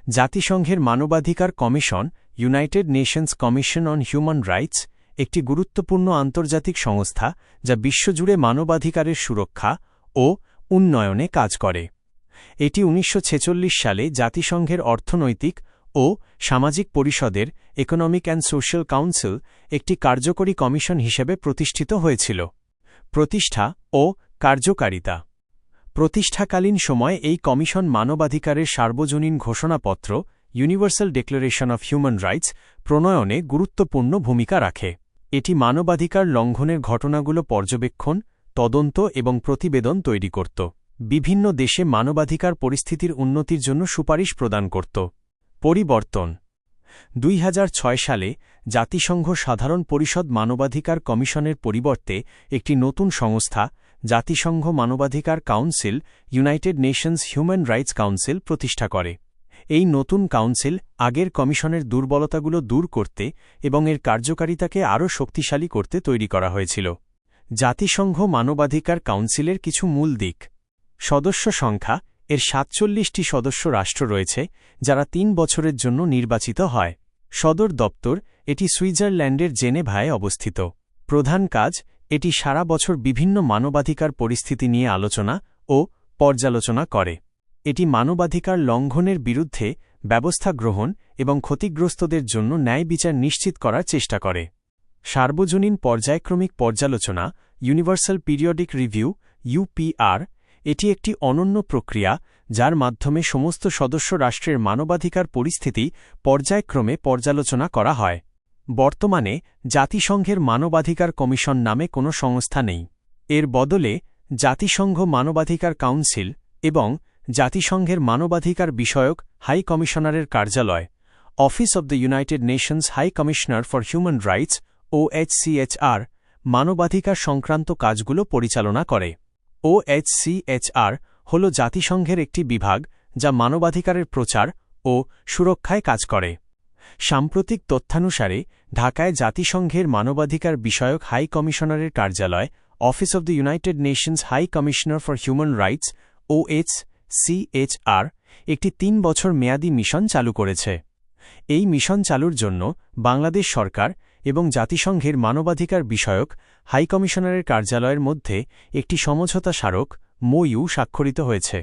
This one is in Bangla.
জাতিসংঘের মানবাধিকার commission United Nations commission on human rights একটি গুরুত্বপূর্ণ আন্তর্জাতিক সংস্থা যা বিশ্বজুড়ে মানবাধিকারের সুরক্ষা ও উন্নয়নে কাজ করে। এটি ১৯৪৬ সালে জাতিসংঘের অর্থনৈতিক ও সামাজিক পরিষদের ইকোনমিক অ্যান্ড সোশ্যাল কাউন্সিল একটি কার্যকরী কমিশন হিসেবে প্রতিষ্ঠিত হয়েছিল। প্রতিষ্ঠা ও কার্যকারিতা। প্রতিষ্ঠাকালীন সময়ে এই কমিশন মানবাধিকারের সার্বজনীন ঘোষণাপত্র universal declaration of human rights প্রণয়নে গুরুত্বপূর্ণ ভূমিকা রাখে। এটি মানবাধিকার লঙ্ঘনের ঘটনাগুলো পর্যবেক্ষণ, তদন্ত এবং প্রতিবেদন তৈরি করত। বিভিন্ন দেশে মানবাধিকার পরিস্থিতির উন্নতির জন্য সুপারিশ প্রদান করত। পরিবর্তন। ২০০৬ সালে জাতিসংঘ সাধারণ পরিষদ মানবাধিকার কমিশনের পরিবর্তে একটি নতুন সংস্থা জাতিসংঘ মানবাধিকার council United Nations human rights council প্রতিষ্ঠা করে। এই নতুন কাউন্সিল আগের কমিশনের দুর্বলতাগুলো দূর করতে এবং এর কার্যকারিতাকে আরও শক্তিশালী করতে তৈরি করা হয়েছিল। জাতিসংঘ মানবাধিকার কাউন্সিলের কিছু মূল দিক। সদস্য সংখ্যা। এর ৪৭টি সদস্য রাষ্ট্র রয়েছে যারা ৩ বছরের জন্য নির্বাচিত হয়। সদর দপ্তর। এটি সুইজারল্যান্ডের জেনেভায় অবস্থিত। প্রধান কাজ। এটি সারা বছর বিভিন্ন মানবাধিকার পরিস্থিতি নিয়ে আলোচনা ও পর্যালোচনা করে। এটি মানবাধিকার লঙ্ঘনের বিরুদ্ধে ব্যবস্থা গ্রহণ এবং ক্ষতিগ্রস্তদের জন্য ন্যায় বিচার নিশ্চিত করার চেষ্টা করে। সার্বজনীন পর্যায়ক্রমিক পর্যালোচনা ইউনিভার্সাল পিরিয়ডিক রিভিউ ইউপিআর। এটি একটি অনন্য প্রক্রিয়া যার মাধ্যমে সমস্ত সদস্য রাষ্ট্রের মানবাধিকার পরিস্থিতি পর্যায়ক্রমে পর্যালোচনা করা হয়। বর্তমানে জাতিসংঘের মানবাধিকার কমিশন নামে কোনো সংস্থা নেই। এর বদলে জাতিসংঘ মানবাধিকার কাউন্সিল এবং জাতিসংঘের মানবাধিকার বিষয়ক হাই কমিশনারের কার্যালয় office of the United Nations high commissioner for human rights OHCHR মানবাধিকার সংক্রান্ত কাজগুলো পরিচালনা করে। OHCHR হল জাতিসংঘের একটি বিভাগ যা মানবাধিকারের প্রচার ও সুরক্ষায় কাজ করে। সাম্প্রতিক তথ্যানুসারে ঢাকায় জাতিসংঘের মানবাধিকার বিষয়ক হাই কমিশনারের কার্যালয় office of the United Nations high commissioner for human rights OHCHR একটি ৩ বছর মেয়াদী মিশন চালু করেছে। এই মিশন চালুর জন্য বাংলাদেশ সরকার এবং জাতিসংঘের মানবাধিকার বিষয়ক হাই কমিশনারের কার্যালয়ের মধ্যে একটি সমঝোতা স্মারক MOU স্বাক্ষরিত হয়েছে।